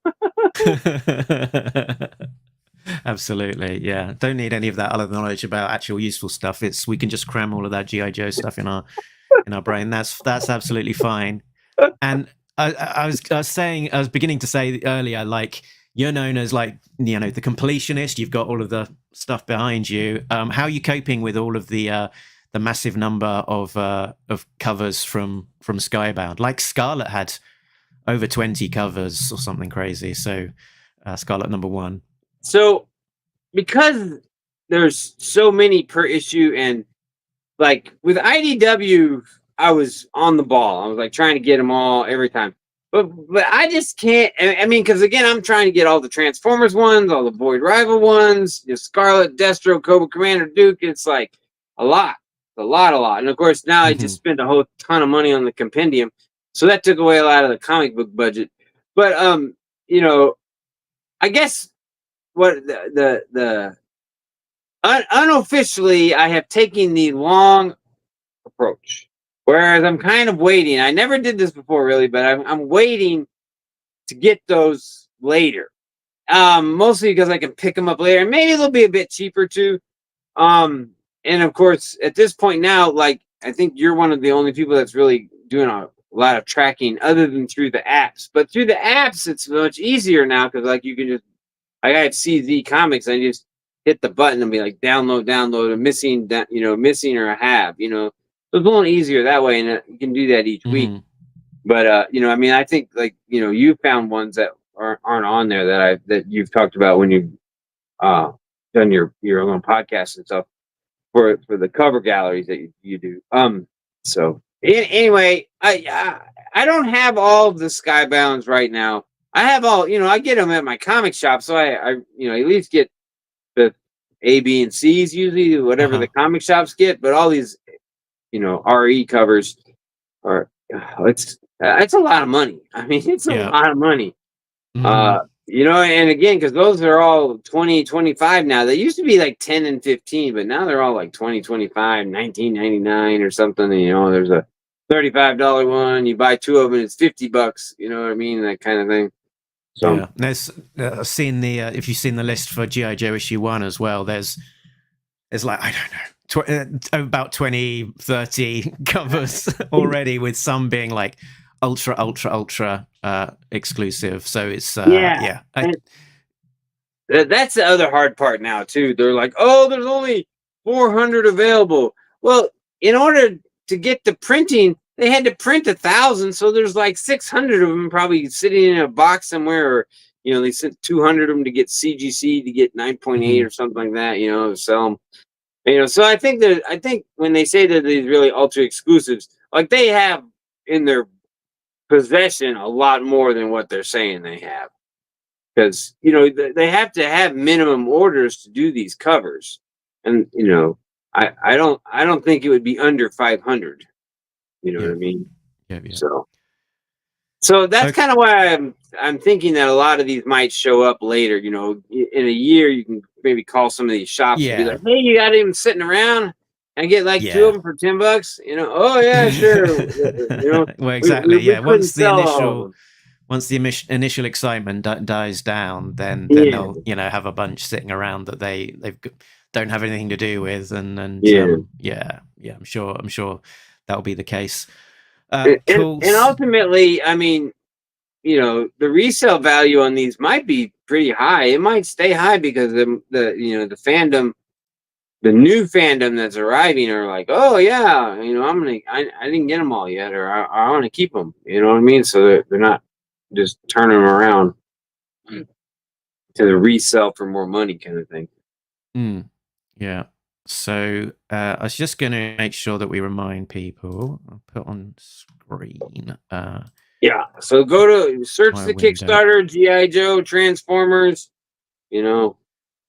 Absolutely, yeah. Don't need any of that other knowledge about actual useful stuff. We can just cram all of that G.I. Joe stuff in our brain. That's absolutely fine. And I was beginning to say earlier, like, you're known as the completionist. You've got all of the stuff behind you. How are you coping with all of the massive number of covers from Skybound? Like Scarlet had over 20 covers or something crazy. So Scarlet #1. So because there's so many per issue, and like with IDW, I was on the ball. I was like trying to get them all every time. But I just can't. I mean, because again, I'm trying to get all the Transformers ones, all the Void Rival ones, Scarlet, Destro, Cobra Commander, Duke. It's like a lot. And of course, now I just spent a whole ton of money on the compendium, so that took away a lot of the comic book budget. But I guess what the unofficially, I have taken the long approach. Whereas I'm kind of waiting. I never did this before, really, but I'm waiting to get those later. Mostly because I can pick them up later, and maybe they'll be a bit cheaper too. And of course, at this point now, like, I think you're one of the only people that's really doing a lot of tracking, other than through the apps. But through the apps, it's much easier now because, like, you can just, like, I have CZ Comics, I just hit the button and be like, download, a missing, missing or a have, So it's a little easier that way, and you can do that each week. But I think, like, you found ones that aren't on there that you've talked about when you've done your own podcast and stuff for the cover galleries that you do. So anyway, I don't have all of the Skybounds right now. I have all, I get them at my comic shop, so I at least get the A, B, and C's usually, whatever the comic shops get. But all these RE covers are it's a lot of money. I mean, it's a lot of money. And again, because those are all 20, 25 now. They used to be like 10 and 15, but now they're all like 20, 25, 19.99 or something. There's a $35 one. You buy two of them, it's $50. You know what I mean? That kind of thing. So Yeah, there's I've seen the if you've seen the list for GI Joe issue 1 as well. There's like, I don't know, about 20, 30 covers already, with some being like ultra exclusive. So it's yeah. That's the other hard part now too. They're like, oh, there's only 400 available. Well, in order to get the printing, they had to print 1,000, so there's like 600 of them probably sitting in a box somewhere, or they sent 200 of them to get CGC to get 9.8 or something like that. To sell them. So I think when they say that these really ultra exclusives, like, they have in their possession a lot more than what they're saying they have, because they have to have minimum orders to do these covers, and I don't think it would be under 500. What I mean? Yeah. So that's kind of why I'm thinking that a lot of these might show up later. In a year, you can maybe call some of these shops and be like, "Hey, you got him sitting around? And get like two of them for $10." Oh yeah, sure. Well, exactly. We Once the sell initial excitement dies down, then they'll have a bunch sitting around that they've don't have anything to do with, and I'm sure that'll be the case. Cool. And ultimately, I mean, the resale value on these might be pretty high. It might stay high because the fandom, the new fandom that's arriving, are like, oh yeah, I didn't get them all yet, or I want to keep them. You know what I mean? So they're not just turning them around to the resell for more money kind of thing. Yeah. So I was just going to make sure that we remind people. I'll put on screen. Yeah. So go to search the Kickstarter, GI Joe, Transformers,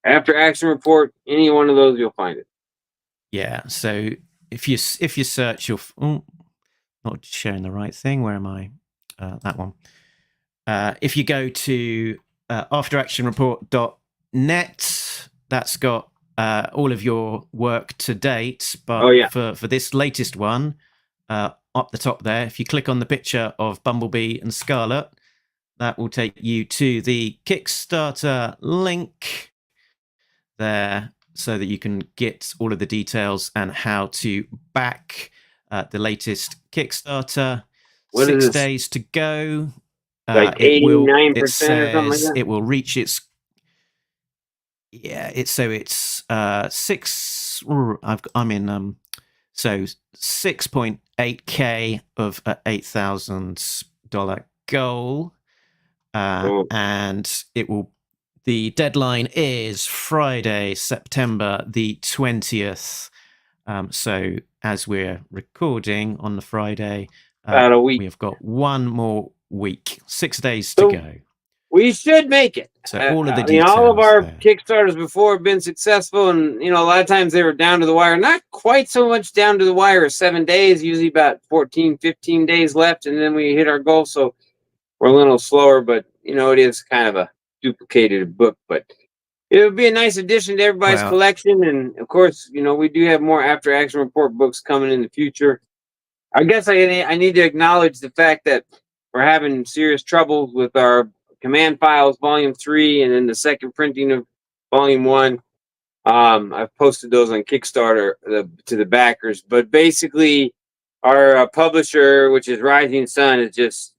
After Action Report, any one of those, you'll find it. Yeah. So if you search, you'll not sharing the right thing. Where am I? That one. If you go to afteractionreport.net, that's got all of your work to date. But for this latest one, up the top there, if you click on the picture of Bumblebee and Scarlet, that will take you to the Kickstarter link there, so that you can get all of the details and how to back the latest Kickstarter. 6 days to go. Like 89% or something like that? It will reach its. Yeah, it's 6.8K of $8,000 goal, and it will. The deadline is Friday, September the 20th. So as we're recording on the Friday, about a week, we have got one more week, 6 days to go. We should make it. So all of the details. All of our Kickstarters before have been successful, and a lot of times they were down to the wire. Not quite so much down to the wire as 7 days, usually about 14, 15 days left, and then we hit our goal. So we're a little slower, but it is kind of a duplicated book. But it would be a nice addition to everybody's collection, and of course, we do have more After Action Report books coming in the future. I guess I need to acknowledge the fact that we're having serious trouble with our Command Files Volume 3 and then the second printing of Volume 1. I've posted those on Kickstarter to the backers, but basically our publisher, which is Rising Sun, is just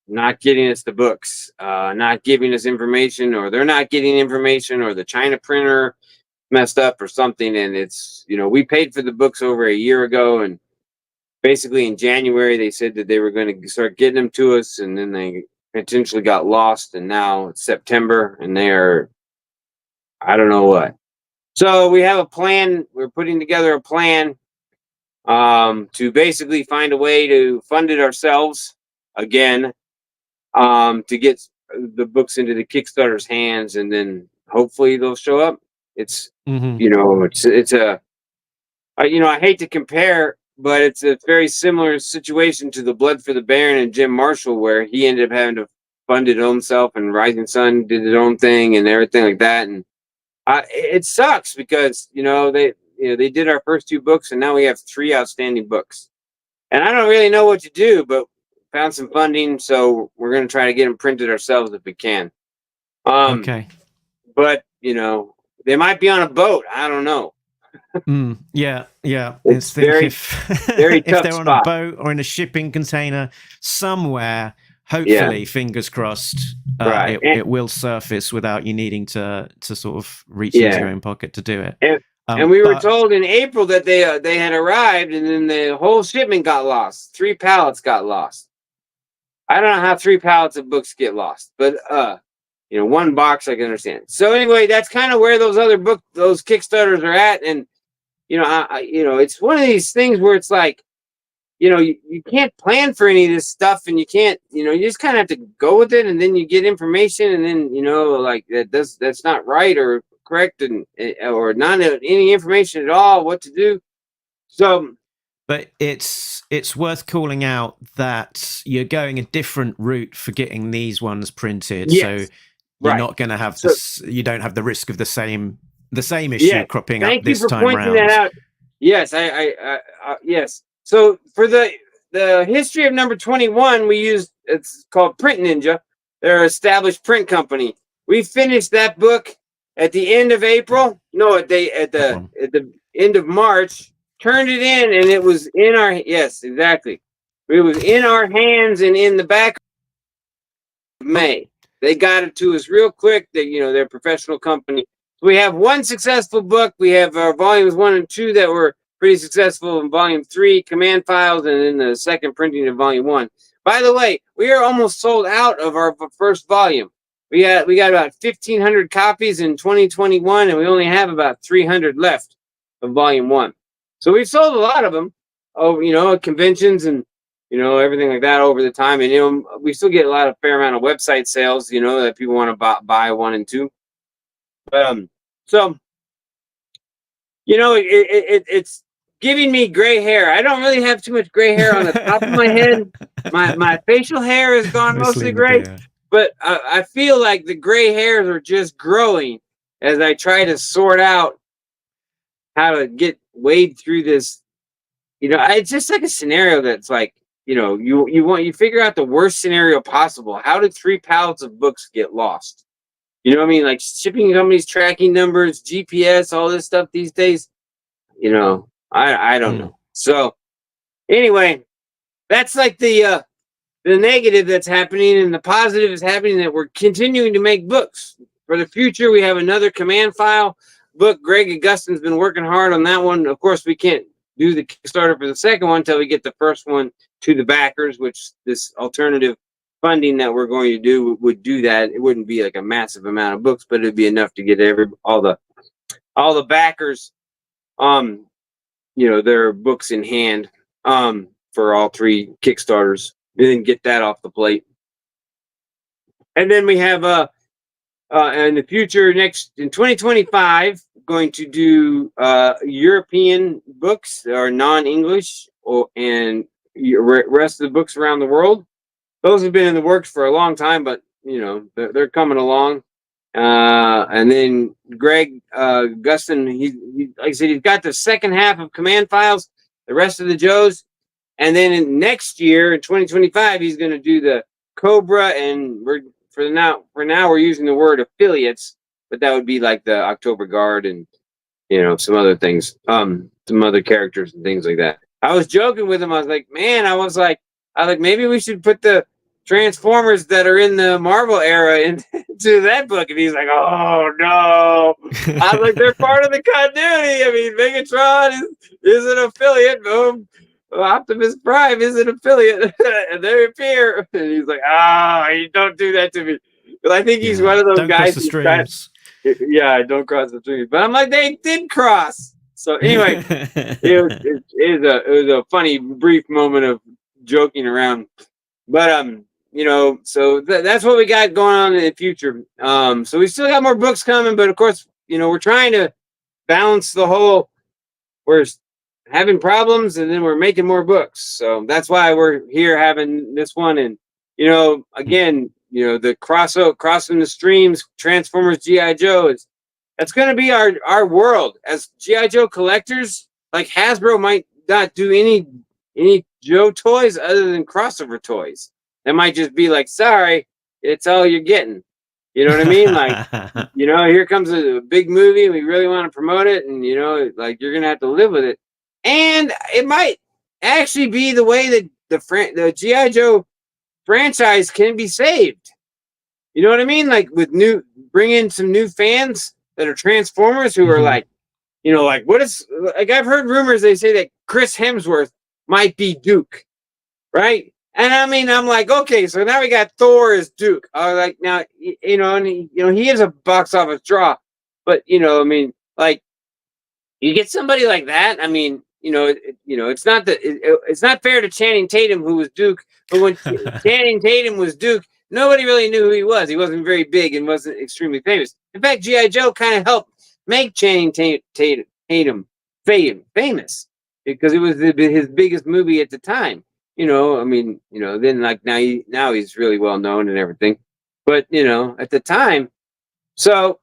not getting us the books, not giving us information, or they're not getting information, or the China printer messed up or something. And it's, we paid for the books over a year ago, and basically in January they said that they were going to start getting them to us, and then they potentially got lost, and now it's September and they are, I don't know what. So we have a plan. We're putting together a plan to basically find a way to fund it ourselves again, to get the books into the Kickstarter's hands, and then hopefully they'll show up. It's it's a I hate to compare, but it's a very similar situation to the Blood for the Baron and Jim Marshall, where he ended up having to funded himself, and Rising Sun did their own thing and everything like that. And it sucks because they did our first 2 books, and now we have 3 outstanding books. And I don't really know what to do, but found some funding, so we're going to try to get them printed ourselves if we can. Okay. But they might be on a boat. I don't know. Yeah. It's very if tough they're on spot. a boat or in a shipping container somewhere, hopefully, fingers crossed, Right. it will surface without you needing to sort of reach into your own pocket to do it. And we were told in April that they had arrived, and then the whole shipment got lost. 3 pallets got lost. I don't know how 3 pallets of books get lost, but 1 box I can understand. So anyway, that's kind of where those Kickstarters are at, and it's one of these things where it's like, you can't plan for any of this stuff, and you can't, you just kind of have to go with it, and then you get information, and then like that's not right or correct, and or not any information at all what to do. So. But it's worth calling out that you're going a different route for getting these ones printed. Yes. So you're not going to have this. You don't have the risk of the same issue cropping up this time round. Thank you for pointing that out. Yes, yes. So for the history of number 21, we used, it's called Print Ninja. They're an established print company. We finished that book at the end of April. No, at the end of March. Turned it in, and it was in our It was in our hands and in the back of May. They got it to us real quick. They're a professional company. We have 1 successful book. We have our volumes 1 and 2 that were pretty successful, in volume 3, command files, and then the second printing of volume 1. By the way, we are almost sold out of our first volume. We got about 1,500 copies in 2021, and we only have about 300 left of volume 1. So we've sold a lot of them, at conventions and, everything like that over the time. And, we still get a fair amount of website sales, that people want to buy 1 and 2. So, it's giving me gray hair. I don't really have too much gray hair on the top of my head. My facial hair is gone mostly gray, but I feel like the gray hairs are just growing as I try to sort out how to wade through this. It's just like a scenario that's like, you figure out the worst scenario possible. How did 3 pallets of books get lost? You know what I mean? Like shipping companies, tracking numbers, GPS, all this stuff these days. I don't know. So anyway, that's like the negative that's happening, and the positive is happening that we're continuing to make books. For the future, we have another command file book. Greg Augustin's been working hard on that one. Of course, we can't do the Kickstarter for the second one until we get the first one to the backers, which this alternative funding that we're going to do would do that. It wouldn't be like a massive amount of books, but it'd be enough to get all the backers, their books in hand, for all 3 Kickstarters, and then get that off the plate. And then we have in the future, in 2025, going to do European books that are non-English, and rest of the books around the world. Those have been in the works for a long time, but they're coming along. And then Greg Gustin, he like I said, he's got the second half of command files, the rest of the Joes, and then next year in 2025, he's going to do the Cobra, and for now we're using the word affiliates, but that would be like the October Guard and some other things, some other characters and things like that. I was joking with him. I was like, maybe we should put the Transformers that are in the Marvel era into that book. And he's like, oh no. I was like, they're part of the continuity. I mean, Megatron is an affiliate. Boom. Optimus Prime is an affiliate. And they appear. And he's like, don't do that to me. But I think he's one of those guys. Cross the streams. Don't cross the streams. But I'm like, they did cross. So anyway, it was a funny, brief moment of joking around. But so that's what we got going on in the future. So we still got more books coming, but of course, we're trying to balance the whole. We're having problems, and then we're making more books. So that's why we're here having this one. And again, the crossing the streams, Transformers, GI Joe. That's going to be our world as GI Joe collectors. Like Hasbro might not do any Joe toys other than crossover toys. That might just be like, sorry, it's all you're getting. You know what I mean? Like, here comes a big movie. We really want to promote it. And, like you're going to have to live with it. And it might actually be the way that the G.I. Joe franchise can be saved. You know what I mean? Like bring in some new fans that are Transformers who are like, what is, like I've heard rumors, they say that Chris Hemsworth might be Duke, right? And I mean, I'm like, okay, so now we got Thor as Duke. Like now, and he is a box office draw, but I mean, like you get somebody like that. I mean, it's not it's not fair to Channing Tatum, who was Duke, but when Channing Tatum was Duke, nobody really knew who he was. He wasn't very big and wasn't extremely famous. In fact, G.I. Joe kind of helped make Channing Tatum famous because it was his biggest movie at the time. I mean, then like now he's really well known and everything, but at the time, so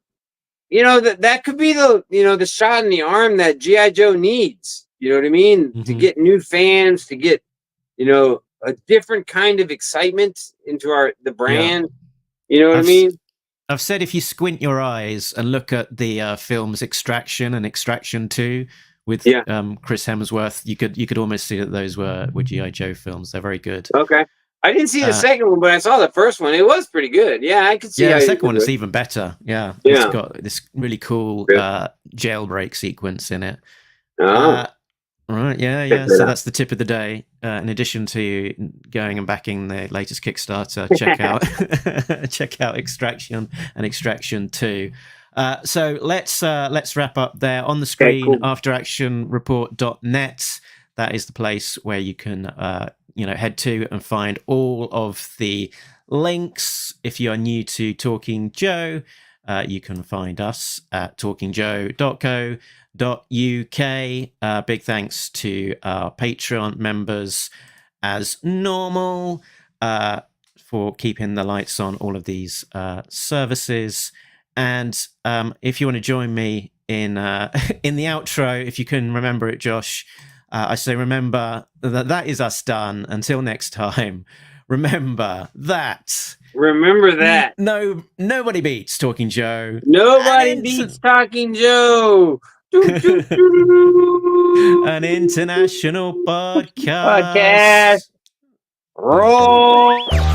that could be the shot in the arm that GI Joe needs. You know what I mean? To get new fans, to get a different kind of excitement into the brand. You know what I mean? I've said if you squint your eyes and look at the films Extraction and Extraction 2 with Chris Hemsworth, you could almost see that those were G.I. Joe films. They're very good. Okay. I didn't see the second one, but I saw the first one. It was pretty good. Yeah, I could see. Yeah, the second one is even better. Yeah. It's got this really cool jailbreak sequence in it. Right, yeah. So that's the tip of the day. In addition to going and backing the latest Kickstarter, check out Extraction and Extraction 2. So let's wrap up there on the screen. Okay, cool. Afteractionreport.net. That is the place where you can head to and find all of the links. If you are new to Talking Joe, you can find us at talkingjoe.co.uk. Big thanks to our Patreon members, as normal, for keeping the lights on all of these services. And if you want to join me in the outro, if you can remember it, Josh, I say remember that is us done. Until next time, remember that. Remember that. Nobody beats Talking Joe. Nobody beats Talking Joe. An international podcast. Roll.